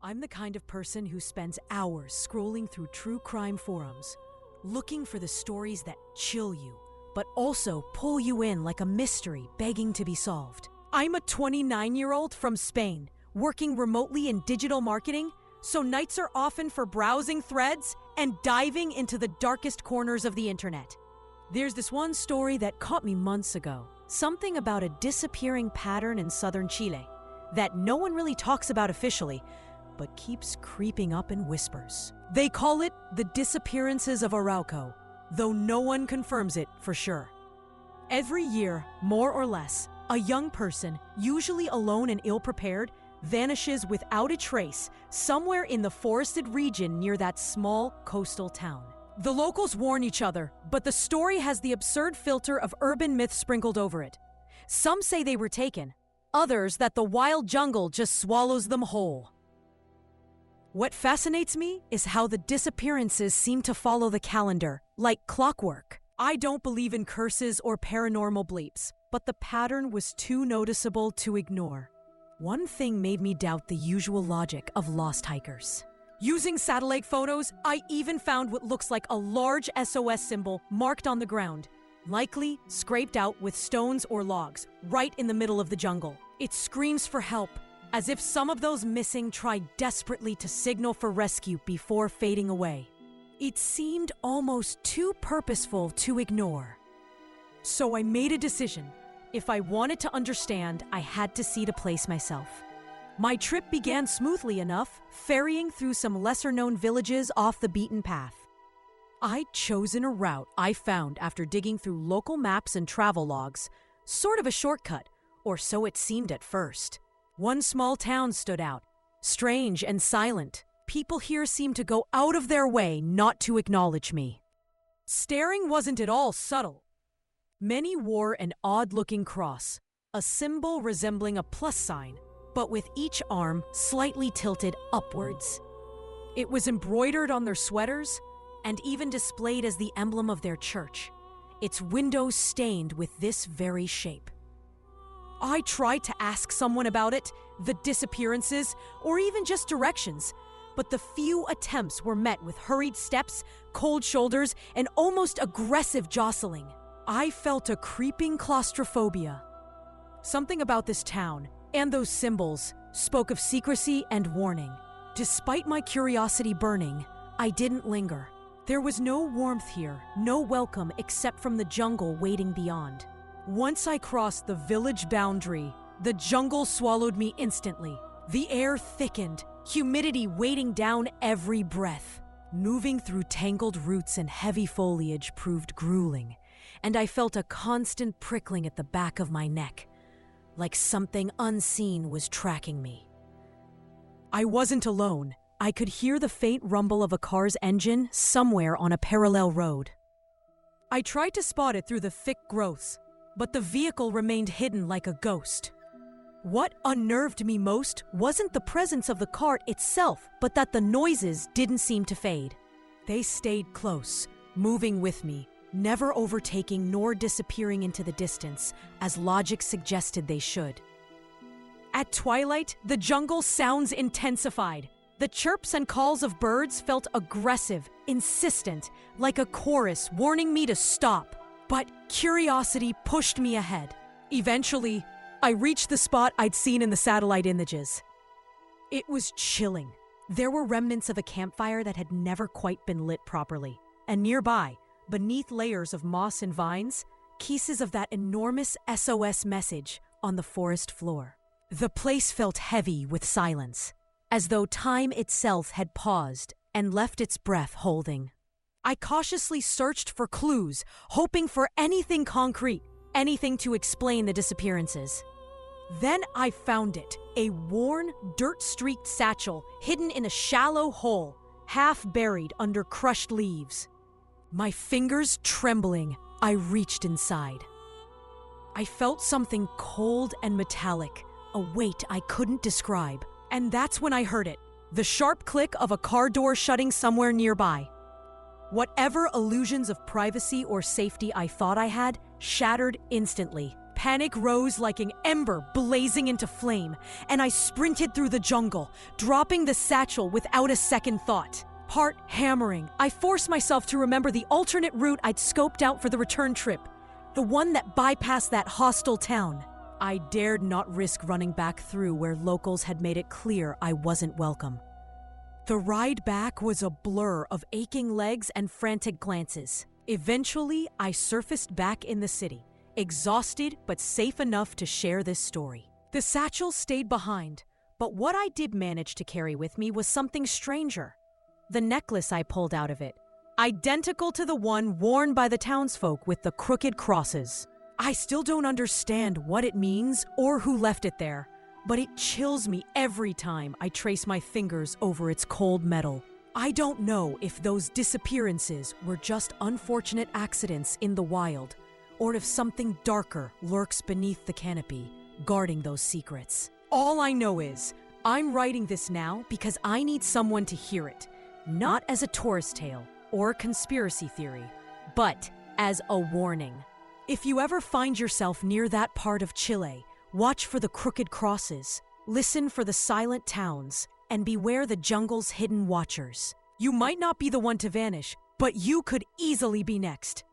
I'm the kind of person who spends hours scrolling through true crime forums, looking for the stories that chill you, but also pull you in like a mystery begging to be solved. I'm a 29-year-old from Spain, working remotely in digital marketing, so nights are often for browsing threads and diving into the darkest corners of the internet. There's this one story that caught me months ago, something about a disappearing pattern in southern Chile that no one really talks about officially, but keeps creeping up in whispers. They call it the Disappearances of Arauco, though no one confirms it for sure. Every year, more or less, a young person, usually alone and ill-prepared, vanishes without a trace somewhere in the forested region near that small coastal town. The locals warn each other, but the story has the absurd filter of urban myth sprinkled over it. Some say they were taken, others that the wild jungle just swallows them whole. What fascinates me is how the disappearances seem to follow the calendar, like clockwork. I don't believe in curses or paranormal bleeps, but the pattern was too noticeable to ignore. One thing made me doubt the usual logic of lost hikers. Using satellite photos, I even found what looks like a large SOS symbol marked on the ground, likely scraped out with stones or logs, right in the middle of the jungle. It screams for help, as if some of those missing tried desperately to signal for rescue before fading away. It seemed almost too purposeful to ignore. So I made a decision. If I wanted to understand, I had to see the place myself. My trip began smoothly enough, ferrying through some lesser-known villages off the beaten path. I'd chosen a route I found after digging through local maps and travel logs, sort of a shortcut, or so it seemed at first. One small town stood out, strange and silent. People here seemed to go out of their way not to acknowledge me. Staring wasn't at all subtle. Many wore an odd-looking cross, a symbol resembling a plus sign, but with each arm slightly tilted upwards. It was embroidered on their sweaters and even displayed as the emblem of their church, its windows stained with this very shape. I tried to ask someone about it, the disappearances, or even just directions, but the few attempts were met with hurried steps, cold shoulders, and almost aggressive jostling. I felt a creeping claustrophobia. Something about this town, and those symbols, spoke of secrecy and warning. Despite my curiosity burning, I didn't linger. There was no warmth here, no welcome except from the jungle waiting beyond. Once I crossed the village boundary, the jungle swallowed me instantly. The air thickened, humidity weighting down every breath. Moving through tangled roots and heavy foliage proved grueling, and I felt a constant prickling at the back of my neck, like something unseen was tracking me. I wasn't alone. I could hear the faint rumble of a car's engine somewhere on a parallel road. I tried to spot it through the thick growths, but the vehicle remained hidden like a ghost. What unnerved me most wasn't the presence of the cart itself, but that the noises didn't seem to fade. They stayed close, moving with me, never overtaking nor disappearing into the distance, as logic suggested they should. At twilight, the jungle sounds intensified. The chirps and calls of birds felt aggressive, insistent, like a chorus warning me to stop. But curiosity pushed me ahead. Eventually, I reached the spot I'd seen in the satellite images. It was chilling. There were remnants of a campfire that had never quite been lit properly. And nearby, beneath layers of moss and vines, pieces of that enormous SOS message on the forest floor. The place felt heavy with silence, as though time itself had paused and left its breath holding. I cautiously searched for clues, hoping for anything concrete, anything to explain the disappearances. Then I found it, a worn, dirt-streaked satchel hidden in a shallow hole, half buried under crushed leaves. My fingers trembling, I reached inside. I felt something cold and metallic, a weight I couldn't describe. And that's when I heard it, the sharp click of a car door shutting somewhere nearby. Whatever illusions of privacy or safety I thought I had shattered instantly. Panic rose like an ember blazing into flame, and I sprinted through the jungle, dropping the satchel without a second thought. Heart hammering, I forced myself to remember the alternate route I'd scoped out for the return trip, the one that bypassed that hostile town. I dared not risk running back through where locals had made it clear I wasn't welcome. The ride back was a blur of aching legs and frantic glances. Eventually, I surfaced back in the city, exhausted but safe enough to share this story. The satchel stayed behind, but what I did manage to carry with me was something stranger. The necklace I pulled out of it, identical to the one worn by the townsfolk with the crooked crosses. I still don't understand what it means or who left it there, but it chills me every time I trace my fingers over its cold metal. I don't know if those disappearances were just unfortunate accidents in the wild, or if something darker lurks beneath the canopy, guarding those secrets. All I know is, I'm writing this now because I need someone to hear it, not as a tourist tale or conspiracy theory, but as a warning. If you ever find yourself near that part of Chile, watch for the crooked crosses, listen for the silent towns, and beware the jungle's hidden watchers. You might not be the one to vanish, but you could easily be next.